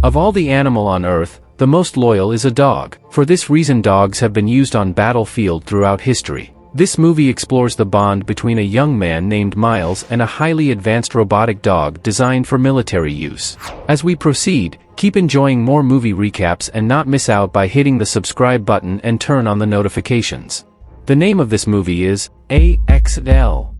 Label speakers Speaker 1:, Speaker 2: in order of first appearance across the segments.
Speaker 1: Of all the animal on Earth, the most loyal is a dog. For this reason dogs have been used on battlefield throughout history. This movie explores the bond between a young man named Miles and a highly advanced robotic dog designed for military use. As we proceed, keep enjoying more movie recaps and not miss out by hitting the subscribe button and turn on the notifications. The name of this movie is AXL.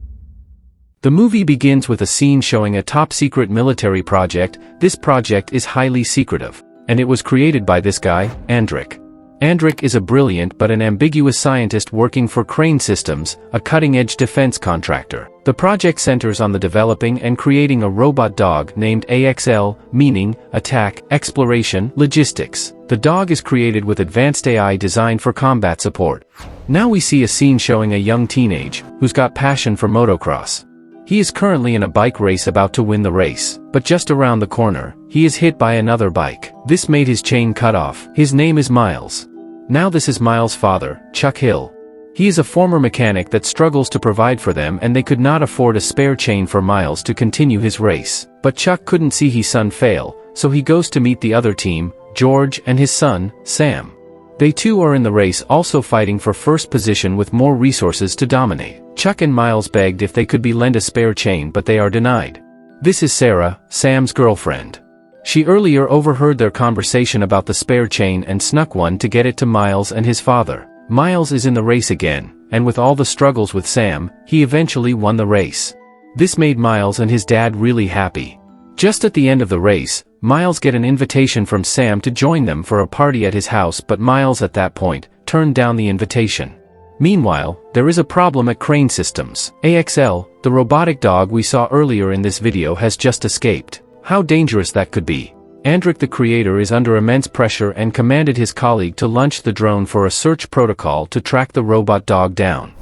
Speaker 1: The movie begins with a scene showing a top-secret military project. This project is highly secretive, and it was created by this guy, Andrik. Andrik is a brilliant but an ambiguous scientist working for Crane Systems, a cutting-edge defense contractor. The project centers on the developing and creating a robot dog named AXL, meaning attack, exploration, logistics. The dog is created with advanced AI designed for combat support. Now we see a scene showing a young teenage who's got passion for motocross. He is currently in a bike race about to win the race, but just around the corner, he is hit by another bike. This made his chain cut off. His name is Miles. Now this is Miles' father, Chuck Hill. He is a former mechanic that struggles to provide for them, and they could not afford a spare chain for Miles to continue his race. But Chuck couldn't see his son fail, so he goes to meet the other team, George and his son, Sam. They too are in the race, also fighting for first position with more resources to dominate. Chuck and Miles begged if they could be lent a spare chain, but they are denied. This is Sarah, Sam's girlfriend. She earlier overheard their conversation about the spare chain and snuck one to get it to Miles and his father. Miles is in the race again, and with all the struggles with Sam, he eventually won the race. This made Miles and his dad really happy. Just at the end of the race, Miles get an invitation from Sam to join them for a party at his house, but Miles at that point turned down the invitation. Meanwhile, there is a problem at Crane Systems. AXL, the robotic dog we saw earlier in this video, has just escaped. How dangerous that could be. Andrik, the creator, is under immense pressure and commanded his colleague to launch the drone for a search protocol to track the robot dog down.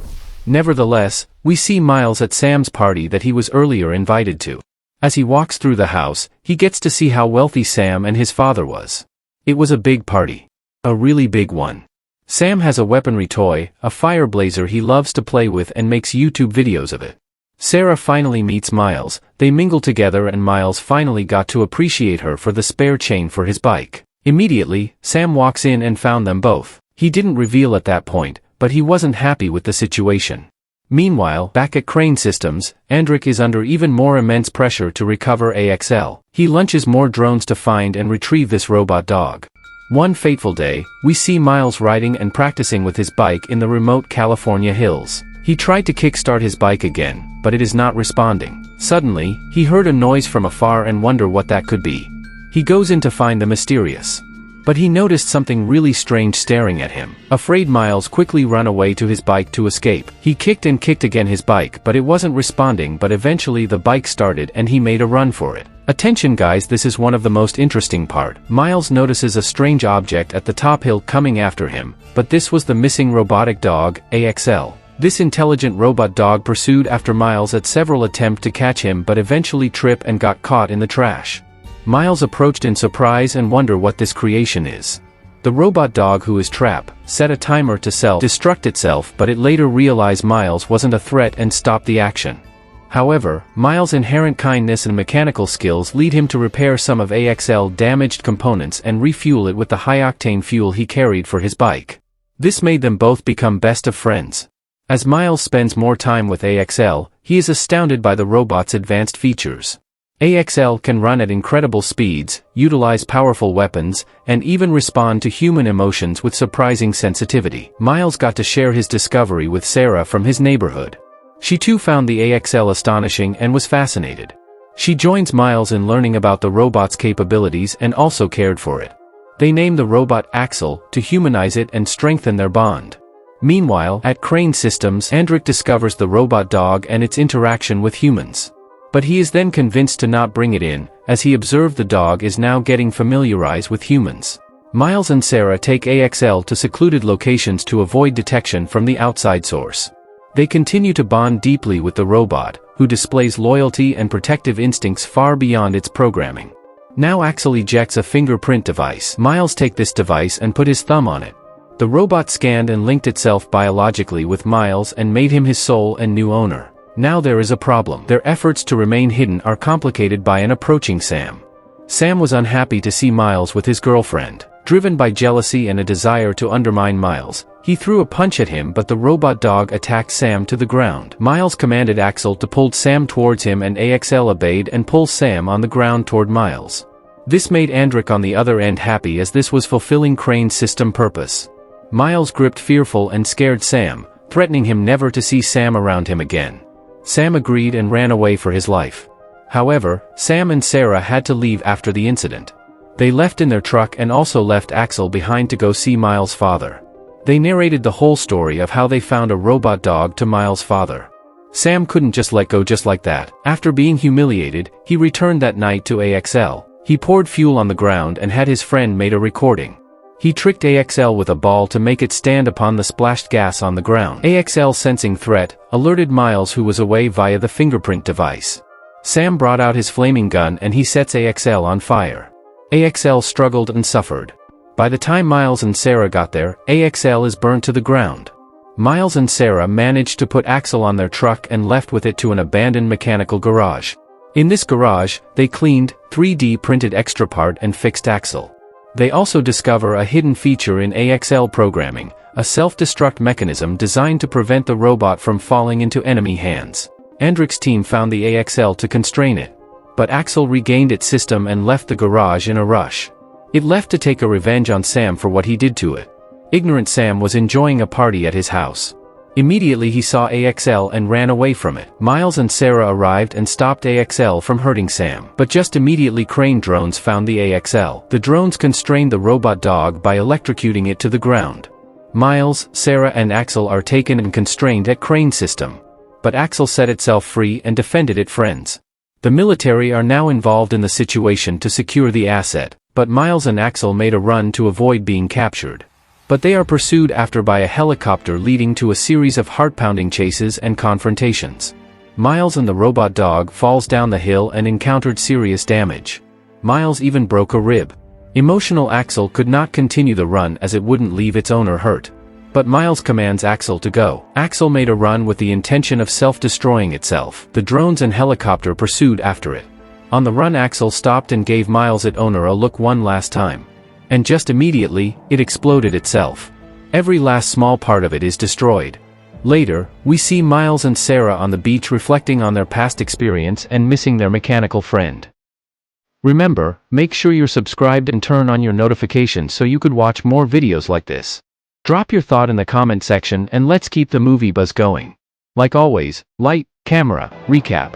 Speaker 1: Nevertheless, we see Miles at Sam's party that he was earlier invited to. As he walks through the house, he gets to see how wealthy Sam and his father was. It was a big party. A really big one. Sam has a weaponry toy, a fire blazer he loves to play with and makes YouTube videos of it. Sarah finally meets Miles, they mingle together and Miles finally got to appreciate her for the spare chain for his bike. Immediately, Sam walks in and found them both. He didn't reveal at that point, but he wasn't happy with the situation. Meanwhile, back at Crane Systems, Andrik is under even more immense pressure to recover AXL. He launches more drones to find and retrieve this robot dog. One fateful day, we see Miles riding and practicing with his bike in the remote California hills. He tried to kickstart his bike again, but it is not responding. Suddenly, he heard a noise from afar and wondered what that could be. He goes in to find the mysterious. But he noticed something really strange staring at him. Afraid, Miles quickly ran away to his bike to escape. He kicked and kicked again his bike, but it wasn't responding, but eventually the bike started and he made a run for it. Attention guys, this is one of the most interesting part. Miles notices a strange object at the top hill coming after him, but this was the missing robotic dog, AXL. This intelligent robot dog pursued after Miles at several attempts to catch him but eventually tripped and got caught in the trash. Miles approached in surprise and wonder what this creation is. The robot dog, who is trapped, set a timer to self-destruct itself, but it later realized Miles wasn't a threat and stopped the action. However, Miles' inherent kindness and mechanical skills lead him to repair some of AXL's damaged components and refuel it with the high-octane fuel he carried for his bike. This made them both become best of friends. As Miles spends more time with AXL, he is astounded by the robot's advanced features. AXL can run at incredible speeds, utilize powerful weapons, and even respond to human emotions with surprising sensitivity. Miles got to share his discovery with Sarah from his neighborhood. She too found the AXL astonishing and was fascinated. She joins Miles in learning about the robot's capabilities and also cared for it. They named the robot Axel to humanize it and strengthen their bond. Meanwhile, at Crane Systems, Andrik discovers the robot dog and its interaction with humans. But he is then convinced to not bring it in, as he observed the dog is now getting familiarized with humans. Miles and Sarah take AXL to secluded locations to avoid detection from the outside source. They continue to bond deeply with the robot, who displays loyalty and protective instincts far beyond its programming. Now Axel ejects a fingerprint device. Miles takes this device and put his thumb on it. The robot scanned and linked itself biologically with Miles and made him his sole and new owner. Now there is a problem. Their efforts to remain hidden are complicated by an approaching Sam. Sam was unhappy to see Miles with his girlfriend. Driven by jealousy and a desire to undermine Miles, he threw a punch at him, but the robot dog attacked Sam to the ground. Miles commanded Axel to pull Sam towards him, and Axel obeyed and pulled Sam on the ground toward Miles. This made Andrik on the other end happy, as this was fulfilling Crane's system purpose. Miles gripped fearful and scared Sam, threatening him never to see Sam around him again. Sam agreed and ran away for his life. However, Sam and Sarah had to leave after the incident. They left in their truck and also left Axel behind to go see Miles' father. They narrated the whole story of how they found a robot dog to Miles' father. Sam couldn't just let go just like that. After being humiliated, he returned that night to Axel. He poured fuel on the ground and had his friend made a recording. He tricked Axel with a ball to make it stand upon the splashed gas on the ground. Axel, sensing threat, alerted Miles, who was away, via the fingerprint device. Sam brought out his flaming gun and he sets Axel on fire. Axel struggled and suffered. By the time Miles and Sarah got there, Axel is burned to the ground. Miles and Sarah managed to put Axel on their truck and left with it to an abandoned mechanical garage. In this garage, they cleaned, 3D printed extra part and fixed Axel. They also discover a hidden feature in Axel programming, a self-destruct mechanism designed to prevent the robot from falling into enemy hands. Andrik's team found the Axel to constrain it. But Axel regained its system and left the garage in a rush. It left to take a revenge on Sam for what he did to it. Ignorant Sam was enjoying a party at his house. Immediately he saw Axel and ran away from it. Miles and Sarah arrived and stopped Axel from hurting Sam. But just immediately Crane drones found the Axel. The drones constrained the robot dog by electrocuting it to the ground. Miles, Sarah and Axel are taken and constrained at Crane system. But Axel set itself free and defended its friends. The military are now involved in the situation to secure the asset, but Miles and Axel made a run to avoid being captured. But they are pursued after by a helicopter, leading to a series of heart-pounding chases and confrontations. Miles and the robot dog falls down the hill and encountered serious damage. Miles even broke a rib. Emotional Axel could not continue the run as it wouldn't leave its owner hurt. But Miles commands Axel to go. Axel made a run with the intention of self-destroying itself. The drones and helicopter pursued after it. On the run, Axel stopped and gave Miles' owner a look one last time. And just immediately, it exploded itself. Every last small part of it is destroyed. Later, we see Miles and Sarah on the beach reflecting on their past experience and missing their mechanical friend. Remember, make sure you're subscribed and turn on your notifications so you could watch more videos like this. Drop your thought in the comment section and let's keep the movie buzz going. Like always, light, camera, recap.